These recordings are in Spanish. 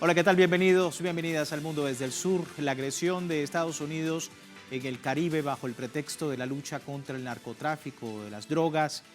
Hola, ¿qué tal? Bienvenidos, bienvenidas al Mundo desde el Sur. La agresión de Estados Unidos en el Caribe bajo el pretexto de la lucha contra el narcotráfico, de las drogas,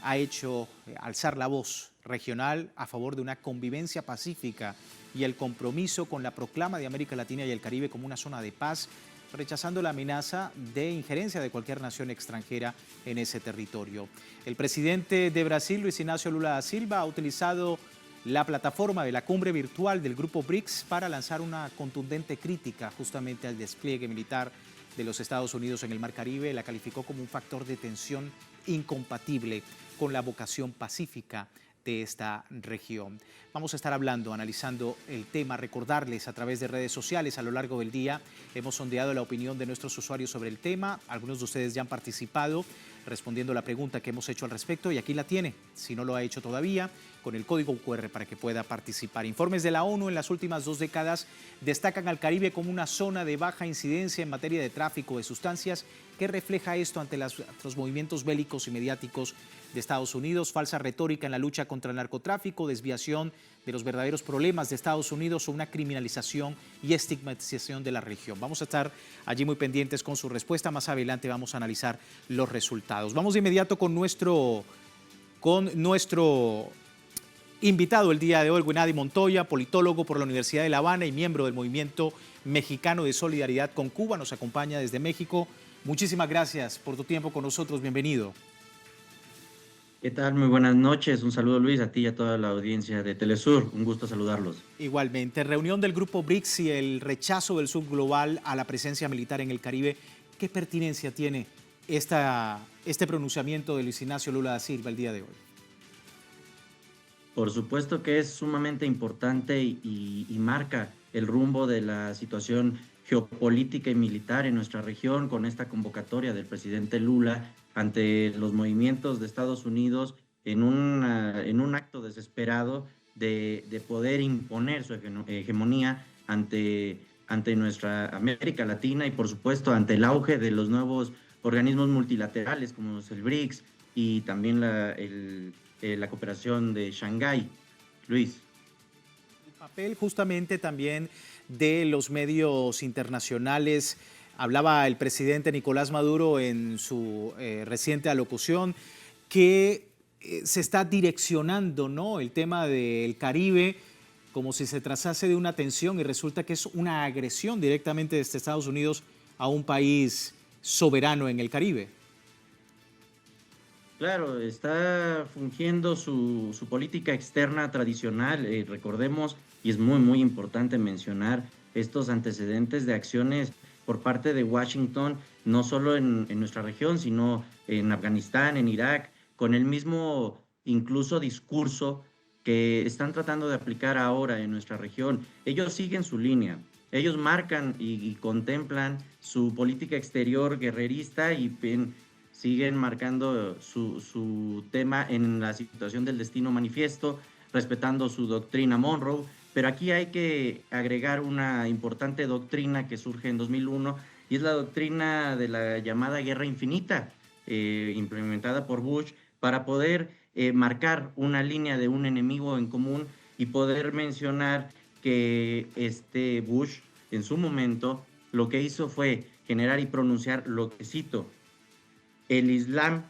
ha hecho alzar la voz regional a favor de una convivencia pacífica y el compromiso con la proclama de América Latina y el Caribe como una zona de paz, rechazando la amenaza de injerencia de cualquier nación extranjera en ese territorio. El presidente de Brasil, Luis Ignacio Lula da Silva, ha utilizado la plataforma de la cumbre virtual del grupo BRICS para lanzar una contundente crítica justamente al despliegue militar de los Estados Unidos en el Mar Caribe. La calificó como un factor de tensión incompatible con la vocación pacífica de esta región. Vamos a estar hablando, analizando el tema, recordarles a través de redes sociales a lo largo del día. Hemos sondeado la opinión de nuestros usuarios sobre el tema. Algunos de ustedes ya han participado respondiendo la pregunta que hemos hecho al respecto y aquí la tiene, si no lo ha hecho todavía, con el código QR para que pueda participar. Informes de la ONU en las últimas 2 décadas destacan al Caribe como una zona de baja incidencia en materia de tráfico de sustancias. ¿Qué refleja esto ante los movimientos bélicos y mediáticos de Estados Unidos? Falsa retórica en la lucha contra el narcotráfico, desviación de los verdaderos problemas de Estados Unidos o una criminalización y estigmatización de la región. Vamos a estar allí muy pendientes con su respuesta. Más adelante vamos a analizar los resultados. Vamos de inmediato con nuestro invitado el día de hoy, Guinady Montoya, politólogo por la Universidad de La Habana y miembro del Movimiento Mexicano de Solidaridad con Cuba. Nos acompaña desde México. Muchísimas gracias por tu tiempo con nosotros. Bienvenido. ¿Qué tal? Muy buenas noches. Un saludo, Luis, a ti y a toda la audiencia de Telesur. Un gusto saludarlos. Igualmente, reunión del Grupo BRICS y el rechazo del sur global a la presencia militar en el Caribe. ¿Qué pertinencia tiene este pronunciamiento de Luis Ignacio Lula da Silva el día de hoy? Por supuesto que es sumamente importante y marca el rumbo de la situación geopolítica y militar en nuestra región con esta convocatoria del presidente Lula ante los movimientos de Estados Unidos en un acto desesperado de poder imponer su hegemonía ante nuestra América Latina y por supuesto ante el auge de los nuevos organismos multilaterales como es el BRICS y también la cooperación de Shanghái. Luis. El papel justamente también de los medios internacionales. Hablaba el presidente Nicolás Maduro en su reciente alocución que se está direccionando, ¿no?, el tema del Caribe como si se tratase de una tensión y resulta que es una agresión directamente desde Estados Unidos a un país soberano en el Caribe. Claro, está fungiendo su política externa tradicional, recordemos, y es muy importante mencionar estos antecedentes de acciones por parte de Washington, no solo en nuestra región, sino en Afganistán, en Irak, con el mismo incluso discurso que están tratando de aplicar ahora en nuestra región. Ellos siguen su línea, ellos marcan y contemplan su política exterior guerrerista y siguen marcando su tema en la situación del destino manifiesto, respetando su doctrina Monroe, pero aquí hay que agregar una importante doctrina que surge en 2001 y es la doctrina de la llamada guerra infinita, implementada por Bush para poder marcar una línea de un enemigo en común y poder mencionar que Bush en su momento lo que hizo fue generar y pronunciar lo que cito: el Islam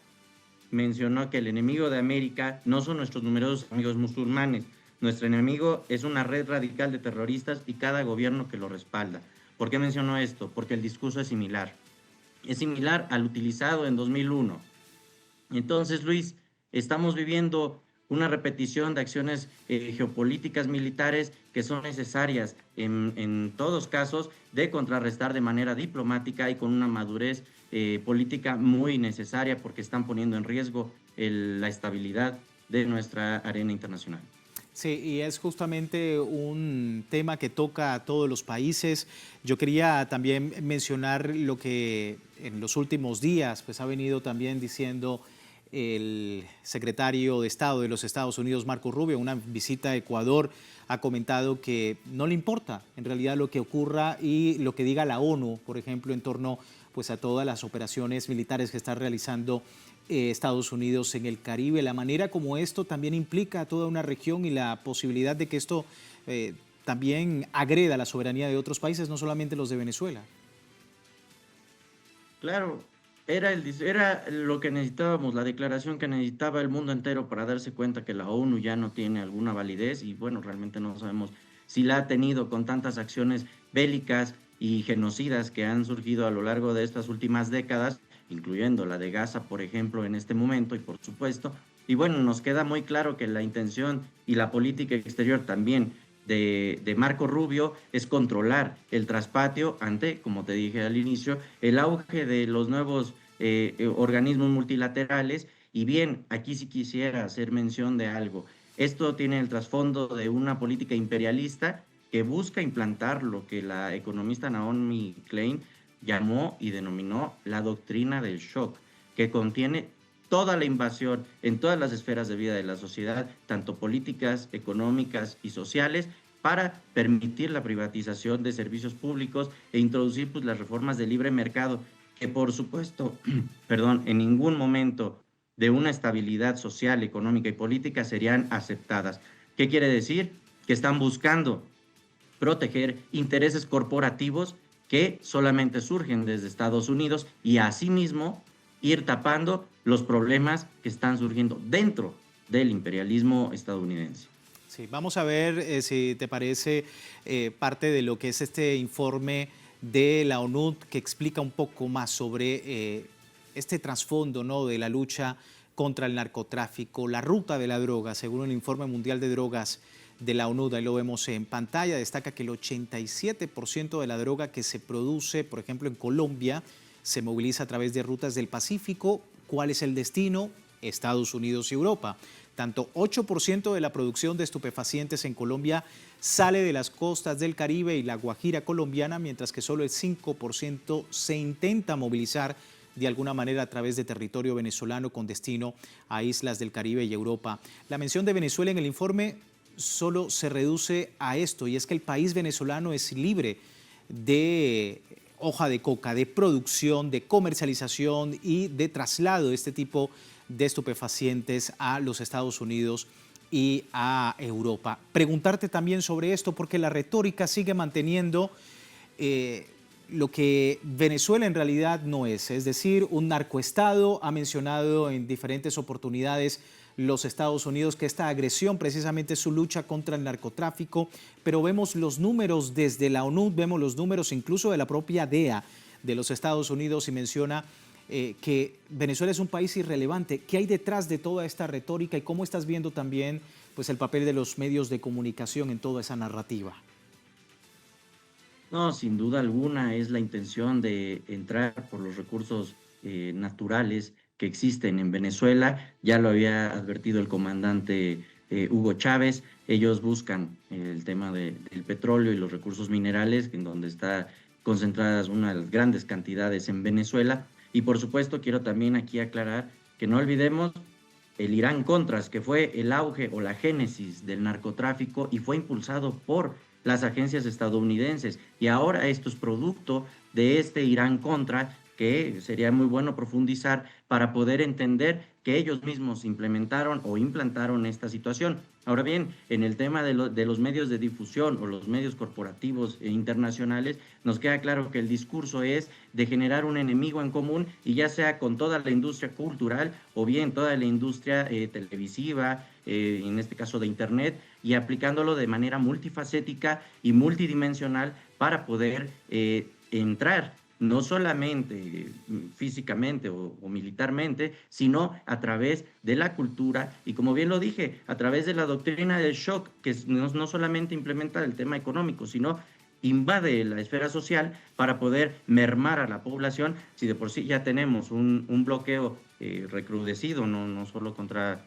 mencionó que el enemigo de América no son nuestros numerosos amigos musulmanes. Nuestro enemigo es una red radical de terroristas y cada gobierno que lo respalda. ¿Por qué mencionó esto? Porque el discurso es similar. Es similar al utilizado en 2001. Entonces, Luis, estamos viviendo una repetición de acciones geopolíticas militares que son necesarias en todos casos de contrarrestar de manera diplomática y con una madurez política muy necesaria porque están poniendo en riesgo la estabilidad de nuestra arena internacional. Sí, y es justamente un tema que toca a todos los países. Yo quería también mencionar lo que en los últimos días pues, ha venido también diciendo el secretario de Estado de los Estados Unidos, Marco Rubio, en una visita a Ecuador, ha comentado que no le importa en realidad lo que ocurra y lo que diga la ONU, por ejemplo, en torno pues, a todas las operaciones militares que está realizando Estados Unidos en el Caribe. La manera como esto también implica a toda una región y la posibilidad de que esto también agreda la soberanía de otros países, no solamente los de Venezuela. Claro, era lo que necesitábamos, la declaración que necesitaba el mundo entero para darse cuenta que la ONU ya no tiene alguna validez y bueno, realmente no sabemos si la ha tenido con tantas acciones bélicas y genocidas que han surgido a lo largo de estas últimas décadas, incluyendo la de Gaza, por ejemplo, en este momento y por supuesto. Y bueno, nos queda muy claro que la intención y la política exterior también de Marco Rubio es controlar el traspatio ante, como te dije al inicio, el auge de los nuevos organismos multilaterales. Y bien, aquí sí quisiera hacer mención de algo. Esto tiene el trasfondo de una política imperialista que busca implantar lo que la economista Naomi Klein llamó y denominó la doctrina del shock, que contiene toda la invasión en todas las esferas de vida de la sociedad, tanto políticas, económicas y sociales, para permitir la privatización de servicios públicos e introducir pues, las reformas de libre mercado, que por supuesto, perdón, en ningún momento de una estabilidad social, económica y política serían aceptadas. ¿Qué quiere decir? Que están buscando proteger intereses corporativos que solamente surgen desde Estados Unidos y asimismo ir tapando los problemas que están surgiendo dentro del imperialismo estadounidense. Sí, vamos a ver si te parece parte de lo que es este informe de la ONU que explica un poco más sobre este trasfondo, ¿no?, de la lucha contra el narcotráfico, la ruta de la droga, según el Informe Mundial de Drogas de la ONU, ahí lo vemos en pantalla, destaca que el 87% de la droga que se produce, por ejemplo, en Colombia, se moviliza a través de rutas del Pacífico. ¿Cuál es el destino? Estados Unidos y Europa. Tanto 8% de la producción de estupefacientes en Colombia sale de las costas del Caribe y la Guajira colombiana, mientras que solo el 5% se intenta movilizar de alguna manera a través de territorio venezolano con destino a islas del Caribe y Europa. La mención de Venezuela en el informe solo se reduce a esto, y es que el país venezolano es libre de hoja de coca, de producción, de comercialización y de traslado de este tipo de estupefacientes a los Estados Unidos y a Europa. Preguntarte también sobre esto porque la retórica sigue manteniendo lo que Venezuela en realidad no es decir, un narcoestado. Ha mencionado en diferentes oportunidades los Estados Unidos que esta agresión precisamente es su lucha contra el narcotráfico, pero vemos los números desde la ONU, vemos los números incluso de la propia DEA de los Estados Unidos y menciona que Venezuela es un país irrelevante. ¿Qué hay detrás de toda esta retórica y cómo estás viendo también pues, el papel de los medios de comunicación en toda esa narrativa? No, sin duda alguna es la intención de entrar por los recursos naturales que existen en Venezuela. Ya lo había advertido el comandante Hugo Chávez. Ellos buscan el tema del petróleo y los recursos minerales, en donde está concentradas una de las grandes cantidades en Venezuela. Y por supuesto quiero también aquí aclarar que no olvidemos el Irán Contras, que fue el auge o la génesis del narcotráfico y fue impulsado por las agencias estadounidenses. Y ahora esto es producto de este Irán Contra, que sería muy bueno profundizar para poder entender que ellos mismos implementaron o implantaron esta situación. Ahora bien, en el tema de los medios de difusión o los medios corporativos e internacionales, nos queda claro que el discurso es de generar un enemigo en común, y ya sea con toda la industria cultural o bien toda la industria televisiva, en este caso de Internet, y aplicándolo de manera multifacética y multidimensional para poder entrar no solamente físicamente o militarmente, sino a través de la cultura y, como bien lo dije, a través de la doctrina del shock, que no solamente implementa el tema económico, sino invade la esfera social para poder mermar a la población. Si de por sí ya tenemos un bloqueo recrudecido, no solo contra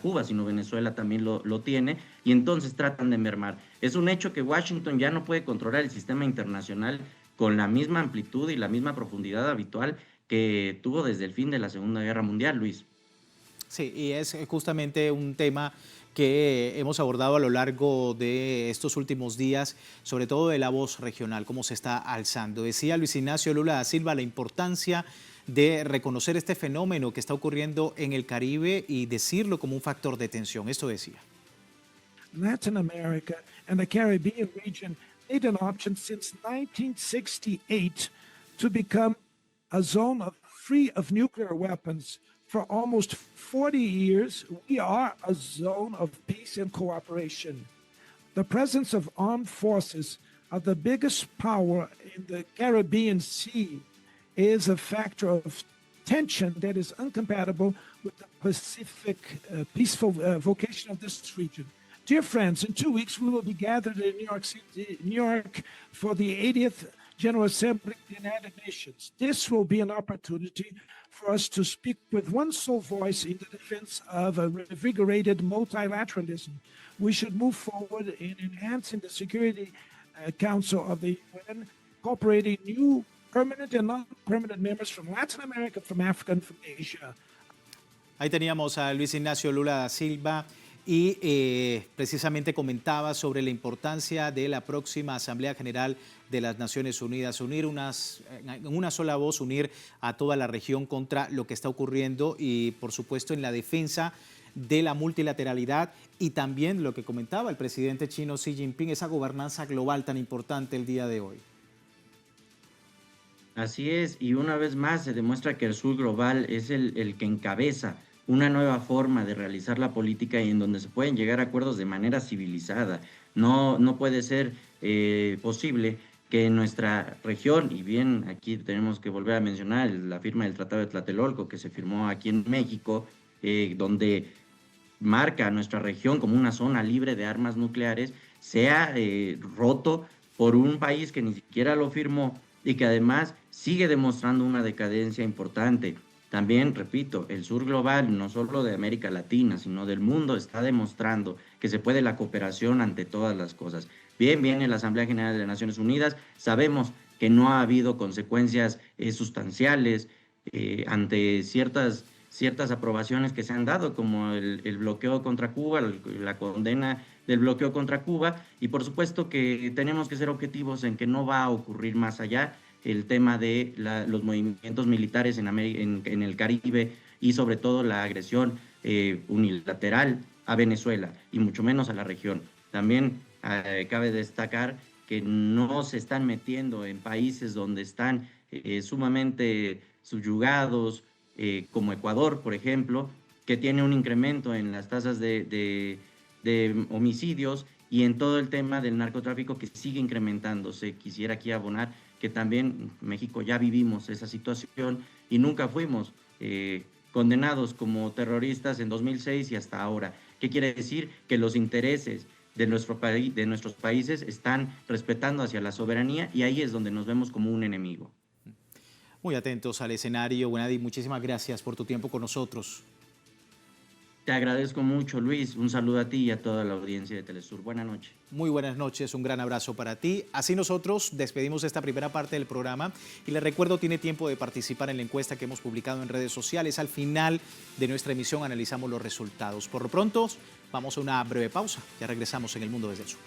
Cuba, sino Venezuela también lo tiene, y entonces tratan de mermar. Es un hecho que Washington ya no puede controlar el sistema internacional con la misma amplitud y la misma profundidad habitual que tuvo desde el fin de la Segunda Guerra Mundial, Luis. Sí, y es justamente un tema que hemos abordado a lo largo de estos últimos días, sobre todo de la voz regional, cómo se está alzando. Decía Luis Ignacio Lula da Silva la importancia de reconocer este fenómeno que está ocurriendo en el Caribe y decirlo como un factor de tensión. Esto decía. Latin America, and the Caribbean region made an option since 1968 to become a zone free of nuclear weapons. For almost 40 years, we are a zone of peace and cooperation. The presence of armed forces of the biggest power in the Caribbean Sea is a factor of tension that is incompatible with the Pacific peaceful vocation of this region. Dear friends, in 2 weeks we will be gathered in New York City, New York, for the 80th General Assembly of the United Nations. This will be an opportunity for us to speak with one sole voice in the defense of a reinvigorated multilateralism. We should move forward in enhancing the Security Council of the UN, incorporating new permanent and non-permanent members from Latin America, from Africa, and from Asia. Ahí teníamos a Luis Ignacio Lula da Silva y precisamente comentaba sobre la importancia de la próxima Asamblea General de las Naciones Unidas, unir en una sola voz, unir a toda la región contra lo que está ocurriendo y, por supuesto, en la defensa de la multilateralidad y también lo que comentaba el presidente chino Xi Jinping, esa gobernanza global tan importante el día de hoy. Así es, y una vez más se demuestra que el sur global es el que encabeza una nueva forma de realizar la política y en donde se pueden llegar a acuerdos de manera civilizada. No puede ser posible que en nuestra región, y bien aquí tenemos que volver a mencionar la firma del Tratado de Tlatelolco que se firmó aquí en México, donde marca a nuestra región como una zona libre de armas nucleares, sea roto por un país que ni siquiera lo firmó y que además sigue demostrando una decadencia importante. También, repito, el sur global, no solo de América Latina, sino del mundo, está demostrando que se puede la cooperación ante todas las cosas. Bien, viene la Asamblea General de las Naciones Unidas, sabemos que no ha habido consecuencias sustanciales ante ciertas aprobaciones que se han dado, como el bloqueo contra Cuba, la condena del bloqueo contra Cuba, y por supuesto que tenemos que ser objetivos en que no va a ocurrir más allá el tema de los movimientos militares en el Caribe y sobre todo la agresión unilateral a Venezuela y mucho menos a la región. También cabe destacar que no se están metiendo en países donde están sumamente subyugados, como Ecuador, por ejemplo, que tiene un incremento en las tasas de homicidios y en todo el tema del narcotráfico que sigue incrementándose. Quisiera aquí abonar que también en México ya vivimos esa situación y nunca fuimos condenados como terroristas en 2006 y hasta ahora. ¿Qué quiere decir? Que los intereses de nuestros países están respetando hacia la soberanía y ahí es donde nos vemos como un enemigo. Muy atentos al escenario. Gennady, muchísimas gracias por tu tiempo con nosotros. Te agradezco mucho, Luis. Un saludo a ti y a toda la audiencia de Telesur. Buenas noches. Muy buenas noches, un gran abrazo para ti. Así nosotros despedimos esta primera parte del programa y les recuerdo, tiene tiempo de participar en la encuesta que hemos publicado en redes sociales. Al final de nuestra emisión analizamos los resultados. Por lo pronto, vamos a una breve pausa. Ya regresamos en El Mundo desde el Sur.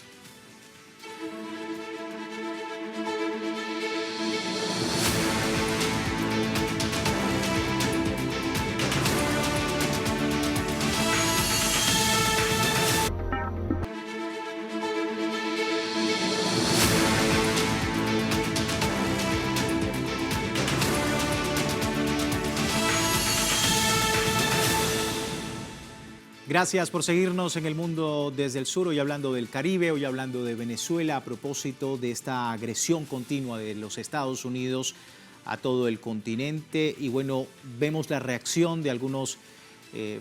Gracias por seguirnos en El Mundo desde el Sur, hoy hablando del Caribe, hoy hablando de Venezuela a propósito de esta agresión continua de los Estados Unidos a todo el continente. Y bueno, vemos la reacción de algunos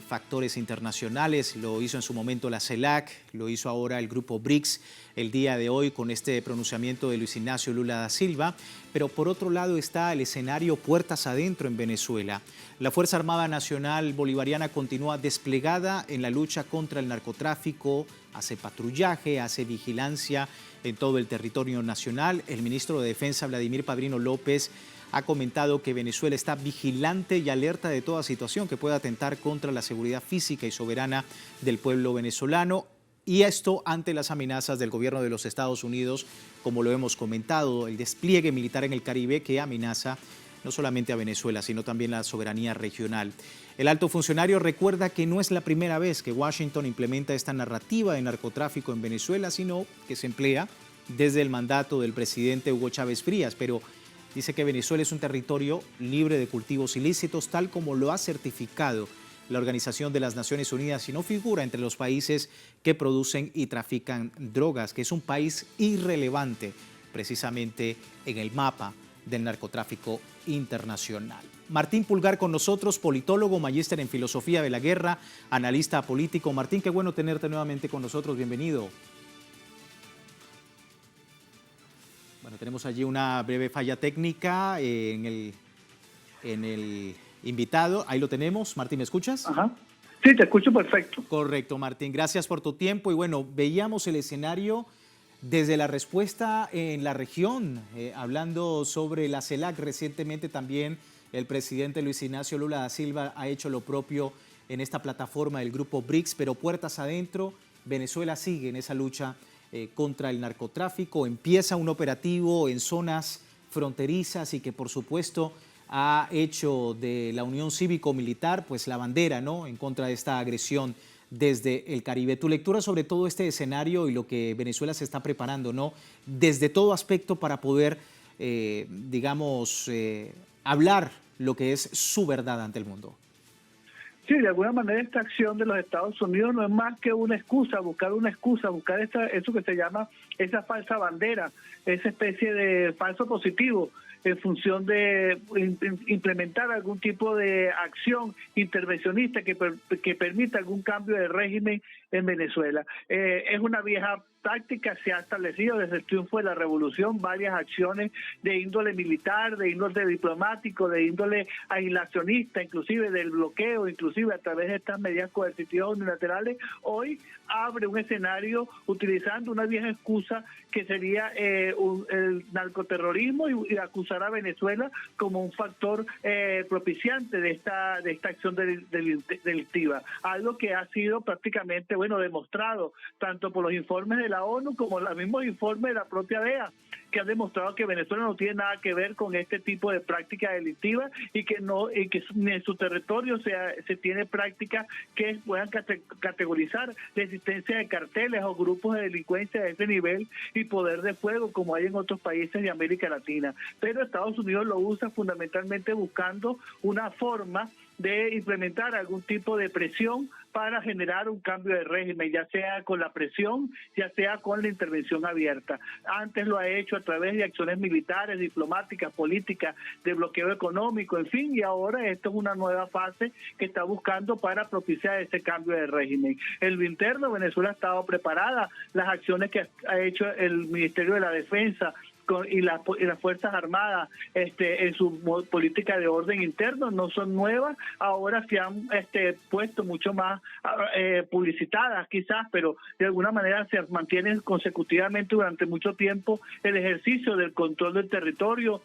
factores internacionales. Lo hizo en su momento la CELAC, lo hizo ahora el grupo BRICS el día de hoy con este pronunciamiento de Luis Ignacio Lula da Silva. Pero por otro lado está el escenario puertas adentro en Venezuela. La Fuerza Armada Nacional Bolivariana continúa desplegada en la lucha contra el narcotráfico, hace patrullaje, hace vigilancia en todo el territorio nacional. El ministro de Defensa, Vladimir Padrino López, ha comentado que Venezuela está vigilante y alerta de toda situación que pueda atentar contra la seguridad física y soberana del pueblo venezolano. Y esto ante las amenazas del gobierno de los Estados Unidos, como lo hemos comentado, el despliegue militar en el Caribe que amenaza no solamente a Venezuela, sino también a la soberanía regional. El alto funcionario recuerda que no es la primera vez que Washington implementa esta narrativa de narcotráfico en Venezuela, sino que se emplea desde el mandato del presidente Hugo Chávez Frías, pero dice que Venezuela es un territorio libre de cultivos ilícitos, tal como lo ha certificado la Organización de las Naciones Unidas, y no figura entre los países que producen y trafican drogas, que es un país irrelevante precisamente en el mapa del narcotráfico internacional. Martín Pulgar con nosotros, politólogo, magíster en filosofía de la guerra, analista político. Martín, qué bueno tenerte nuevamente con nosotros, bienvenido. Bueno, tenemos allí una breve falla técnica en el invitado. Ahí lo tenemos. Martín, ¿me escuchas? Ajá. Sí, te escucho perfecto. Correcto, Martín. Gracias por tu tiempo. Y bueno, veíamos el escenario desde la respuesta en la región, hablando sobre la CELAC. Recientemente también el presidente Luis Ignacio Lula da Silva ha hecho lo propio en esta plataforma del grupo BRICS, pero puertas adentro, Venezuela sigue en esa lucha contra el narcotráfico. Empieza un operativo en zonas fronterizas y que por supuesto ha hecho de la Unión Cívico-Militar pues la bandera, ¿no?, en contra de esta agresión desde el Caribe. Tu lectura sobre todo este escenario y lo que Venezuela se está preparando, ¿no?, desde todo aspecto para poder, hablar lo que es su verdad ante el mundo. Sí, de alguna manera esta acción de los Estados Unidos no es más que una excusa, buscar eso que se llama esa falsa bandera, esa especie de falso positivo, en función de implementar algún tipo de acción intervencionista que permita algún cambio de régimen en Venezuela. Es una vieja táctica, se ha establecido desde el triunfo de la revolución varias acciones de índole militar, de índole diplomático, de índole aislacionista, inclusive del bloqueo, inclusive a través de estas medidas coercitivas unilaterales. Hoy abre un escenario utilizando una vieja excusa que sería el narcoterrorismo y acusar a Venezuela como un factor propiciante de esta acción delictiva, algo que ha sido prácticamente demostrado tanto por los informes de la ONU como los mismos informes de la propia DEA, que han demostrado que Venezuela no tiene nada que ver con este tipo de prácticas delictivas y que ni en su territorio se tiene prácticas que puedan categorizar la existencia de carteles o grupos de delincuencia de ese nivel y poder de fuego como hay en otros países de América Latina. Pero Estados Unidos lo usa fundamentalmente buscando una forma de implementar algún tipo de presión para generar un cambio de régimen, ya sea con la presión, ya sea con la intervención abierta. Antes lo ha hecho a través de acciones militares, diplomáticas, políticas, de bloqueo económico, en fin, y ahora esto es una nueva fase que está buscando para propiciar ese cambio de régimen. En lo interno, Venezuela ha estado preparada, las acciones que ha hecho el Ministerio de la Defensa y las Fuerzas Armadas en su política de orden interno no son nuevas, ahora se han puesto mucho más publicitadas quizás, pero de alguna manera se mantienen consecutivamente durante mucho tiempo el ejercicio del control del territorio,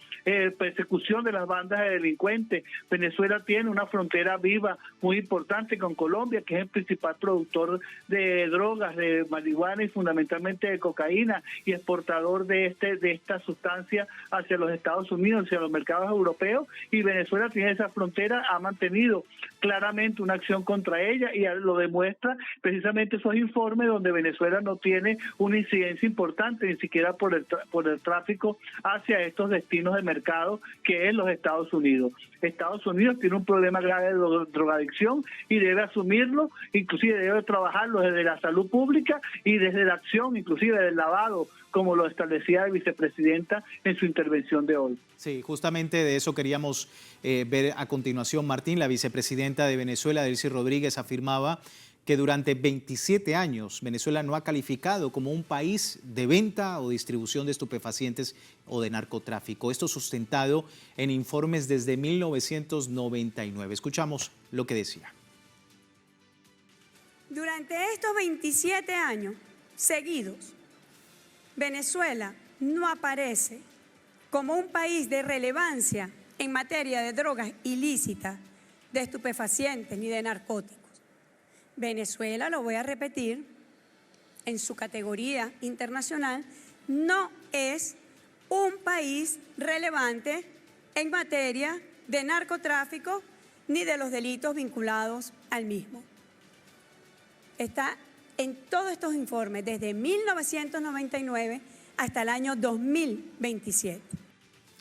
persecución de las bandas de delincuentes. Venezuela tiene una frontera viva muy importante con Colombia, que es el principal productor de drogas, de marihuana y fundamentalmente de cocaína, y exportador de esta sustancia hacia los Estados Unidos, hacia los mercados europeos, y Venezuela tiene esa frontera, ha mantenido claramente una acción contra ella y lo demuestra precisamente esos informes donde Venezuela no tiene una incidencia importante ni siquiera por el tráfico hacia estos destinos de mercado que es los Estados Unidos. Estados Unidos tiene un problema grave de drogadicción y debe asumirlo, inclusive debe trabajarlo desde la salud pública y desde la acción, inclusive del lavado, como lo establecía la vicepresidenta en su intervención de hoy. Sí, justamente de eso queríamos ver a continuación, Martín. La vicepresidenta de Venezuela, Delcy Rodríguez, afirmaba que durante 27 años Venezuela no ha calificado como un país de venta o distribución de estupefacientes o de narcotráfico. Esto sustentado en informes desde 1999. Escuchamos lo que decía. Durante estos 27 años seguidos, Venezuela no aparece como un país de relevancia en materia de drogas ilícitas, de estupefacientes ni de narcóticos. Venezuela, lo voy a repetir, en su categoría internacional, no es un país relevante en materia de narcotráfico ni de los delitos vinculados al mismo. Está en todos estos informes desde 1999 hasta el año 2027.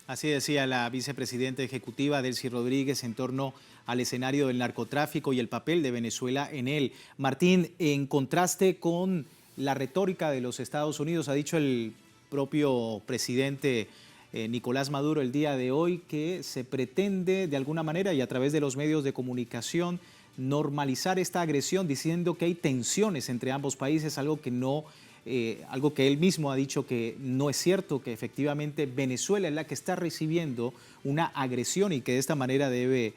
Así decía la vicepresidenta ejecutiva Delcy Rodríguez en torno al escenario del narcotráfico y el papel de Venezuela en él. Martín, en contraste con la retórica de los Estados Unidos, ha dicho el propio presidente Nicolás Maduro el día de hoy que se pretende de alguna manera y a través de los medios de comunicación normalizar esta agresión, diciendo que hay tensiones entre ambos países, algo que él mismo ha dicho que no es cierto, que efectivamente Venezuela es la que está recibiendo una agresión y que de esta manera debe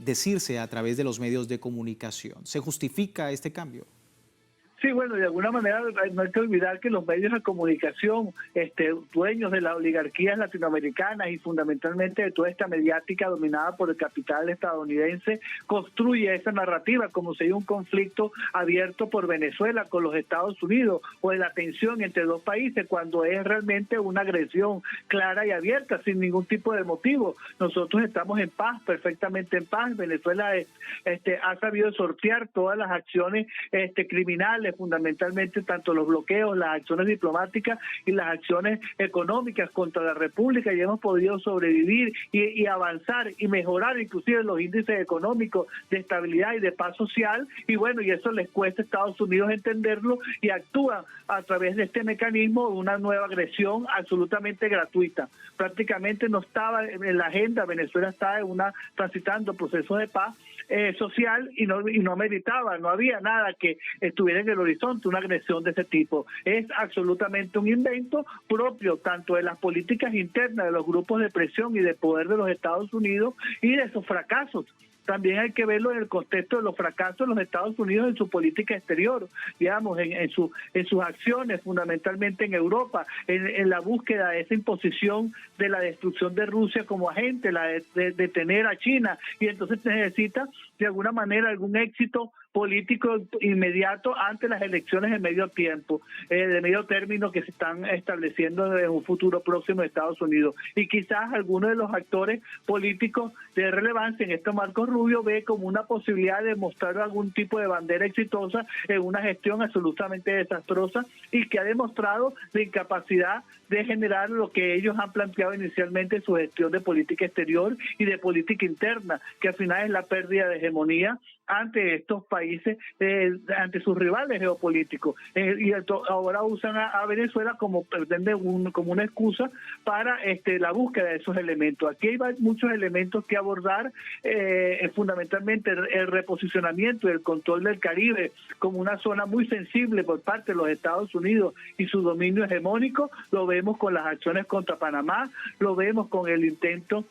decirse a través de los medios de comunicación. ¿Se justifica este cambio? Sí, bueno, de alguna manera no hay que olvidar que los medios de comunicación, dueños de las oligarquías latinoamericanas y fundamentalmente de toda esta mediática dominada por el capital estadounidense, construye esa narrativa como si hay un conflicto abierto por Venezuela con los Estados Unidos o de la tensión entre dos países, cuando es realmente una agresión clara y abierta, sin ningún tipo de motivo. Nosotros estamos en paz, perfectamente en paz. Venezuela ha sabido sortear todas las acciones criminales, fundamentalmente tanto los bloqueos, las acciones diplomáticas y las acciones económicas contra la República, y hemos podido sobrevivir y avanzar y mejorar inclusive los índices económicos de estabilidad y de paz social, y bueno, y eso les cuesta a Estados Unidos entenderlo y actúan a través de este mecanismo una nueva agresión absolutamente gratuita. Prácticamente no estaba en la agenda, Venezuela estaba transitando procesos de paz social y no meritaba, no había nada que estuviera en el horizonte una agresión de ese tipo. Es absolutamente un invento propio tanto de las políticas internas de los grupos de presión y de poder de los Estados Unidos y de esos fracasos. También hay que verlo en el contexto de los fracasos de los Estados Unidos en su política exterior, digamos, en sus acciones, fundamentalmente en Europa, en la búsqueda de esa imposición de la destrucción de Rusia como agente, la de detener a China, y entonces se necesita de alguna manera algún éxito político inmediato ante las elecciones de medio tiempo, de medio término que se están estableciendo en un futuro próximo de Estados Unidos. Y quizás algunos de los actores políticos de relevancia en esto, Marco Rubio, ve como una posibilidad de mostrar algún tipo de bandera exitosa en una gestión absolutamente desastrosa y que ha demostrado la incapacidad de generar lo que ellos han planteado inicialmente en su gestión de política exterior y de política interna, que al final es la pérdida de hegemonía ante estos países, ante sus rivales geopolíticos. Y ahora usan a Venezuela como como una excusa para la búsqueda de esos elementos. Aquí hay muchos elementos que abordar, fundamentalmente el reposicionamiento y el control del Caribe como una zona muy sensible por parte de los Estados Unidos y su dominio hegemónico. Lo vemos con las acciones contra Panamá, lo vemos con el intento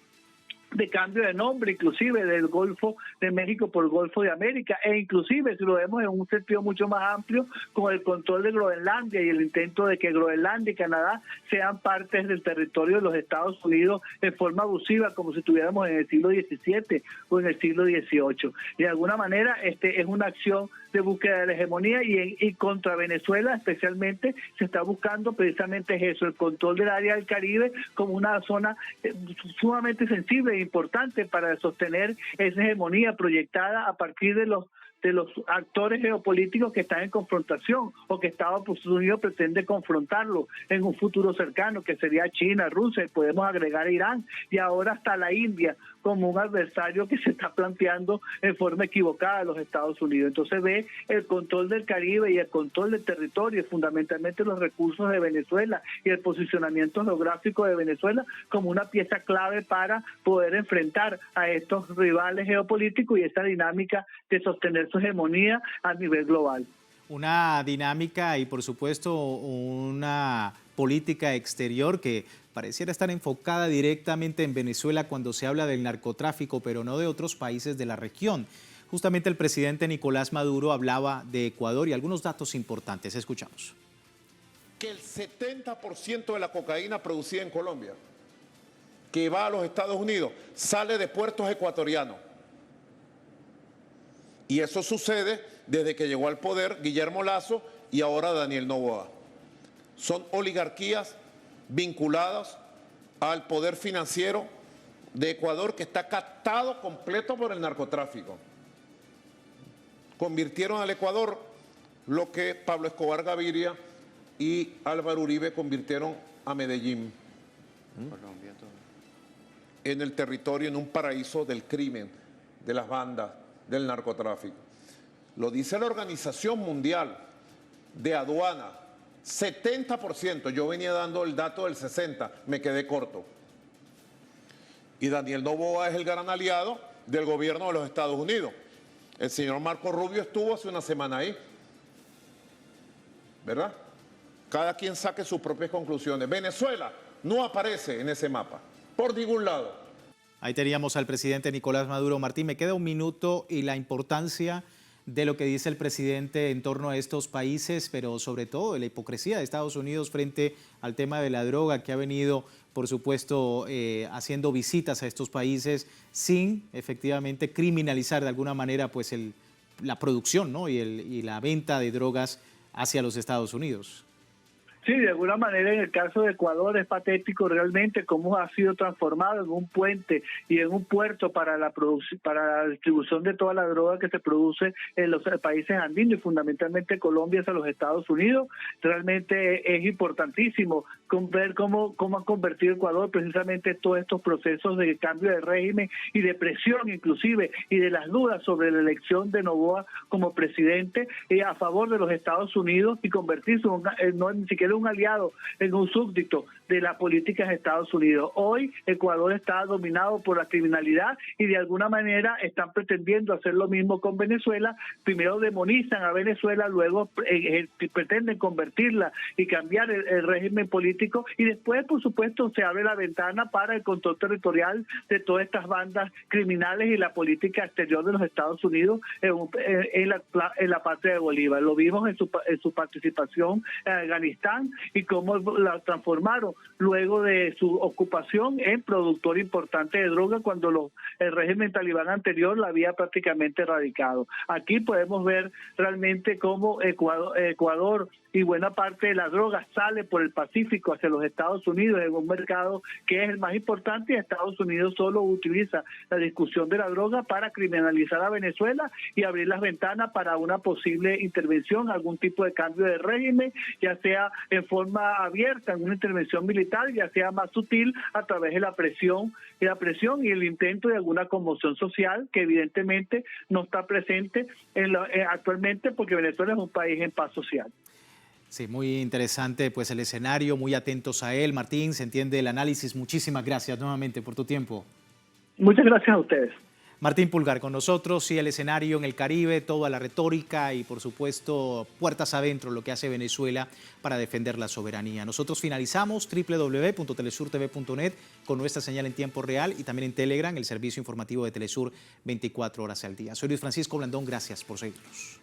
de cambio de nombre, inclusive del Golfo de México por Golfo de América, e inclusive si lo vemos en un sentido mucho más amplio con el control de Groenlandia y el intento de que Groenlandia y Canadá sean partes del territorio de los Estados Unidos en forma abusiva, como si estuviéramos en el siglo XVII o en el siglo XVIII. De alguna manera es una acción de búsqueda de la hegemonía y contra Venezuela especialmente se está buscando precisamente eso, el control del área del Caribe como una zona sumamente sensible e importante para sostener esa hegemonía proyectada a partir de los actores geopolíticos que están en confrontación o que Estados Unidos pretende confrontarlo en un futuro cercano, que sería China, Rusia, y podemos agregar a Irán y ahora hasta la India como un adversario que se está planteando en forma equivocada a los Estados Unidos. Entonces ve el control del Caribe y el control del territorio, fundamentalmente los recursos de Venezuela y el posicionamiento geográfico de Venezuela como una pieza clave para poder enfrentar a estos rivales geopolíticos y esta dinámica de sostener su hegemonía a nivel global. Una dinámica y por supuesto una política exterior que pareciera estar enfocada directamente en Venezuela cuando se habla del narcotráfico, pero no de otros países de la región. Justamente el presidente Nicolás Maduro hablaba de Ecuador y algunos datos importantes. Escuchamos. Que el 70% de la cocaína producida en Colombia, que va a los Estados Unidos, sale de puertos ecuatorianos. Y eso sucede desde que llegó al poder Guillermo Lasso y ahora Daniel Noboa. Son oligarquías vinculadas al poder financiero de Ecuador que está captado completo por el narcotráfico. Convirtieron al Ecuador lo que Pablo Escobar Gaviria y Álvaro Uribe convirtieron a Medellín. En el territorio, en un paraíso del crimen, de las bandas, del narcotráfico. Lo dice la Organización Mundial de Aduana, 70%, yo venía dando el dato del 60%, me quedé corto. Y Daniel Noboa es el gran aliado del gobierno de los Estados Unidos. El señor Marco Rubio estuvo hace una semana ahí, ¿verdad? Cada quien saque sus propias conclusiones. Venezuela no aparece en ese mapa, por ningún lado. Ahí teníamos al presidente Nicolás Maduro. Martín, me queda un minuto y la importancia de lo que dice el presidente en torno a estos países, pero sobre todo de la hipocresía de Estados Unidos frente al tema de la droga, que ha venido, por supuesto, haciendo visitas a estos países sin efectivamente criminalizar de alguna manera pues la producción, ¿no? y la venta de drogas hacia los Estados Unidos. Sí, de alguna manera en el caso de Ecuador es patético realmente cómo ha sido transformado en un puente y en un puerto para la distribución de toda la droga que se produce en los países andinos y fundamentalmente Colombia hacia los Estados Unidos. Realmente es importantísimo ver cómo ha convertido Ecuador precisamente todos estos procesos de cambio de régimen y de presión inclusive y de las dudas sobre la elección de Noboa como presidente a favor de los Estados Unidos y convertirse no ni siquiera un aliado, en un súbdito de las políticas de Estados Unidos. Hoy Ecuador está dominado por la criminalidad y de alguna manera están pretendiendo hacer lo mismo con Venezuela. Primero demonizan a Venezuela, luego pretenden convertirla y cambiar el régimen político y después, por supuesto, se abre la ventana para el control territorial de todas estas bandas criminales y la política exterior de los Estados Unidos en la patria de Bolívar. Lo vimos en su participación en Afganistán y cómo la transformaron luego de su ocupación en productor importante de droga cuando el régimen talibán anterior la había prácticamente erradicado. Aquí podemos ver realmente cómo Ecuador y buena parte de la droga sale por el Pacífico hacia los Estados Unidos en un mercado que es el más importante y Estados Unidos solo utiliza la discusión de la droga para criminalizar a Venezuela y abrir las ventanas para una posible intervención, algún tipo de cambio de régimen, ya sea en forma abierta, en una intervención militar, ya sea más sutil a través de la presión y el intento de alguna conmoción social que evidentemente no está presente actualmente porque Venezuela es un país en paz social. Sí, muy interesante pues el escenario, muy atentos a él. Martín, se entiende el análisis. Muchísimas gracias nuevamente por tu tiempo. Muchas gracias a ustedes. Martín Pulgar con nosotros, y el escenario en el Caribe, toda la retórica y por supuesto puertas adentro lo que hace Venezuela para defender la soberanía. Nosotros finalizamos www.telesurtv.net con nuestra señal en tiempo real y también en Telegram, el servicio informativo de Telesur 24 horas al día. Soy Luis Francisco Blandón, gracias por seguirnos.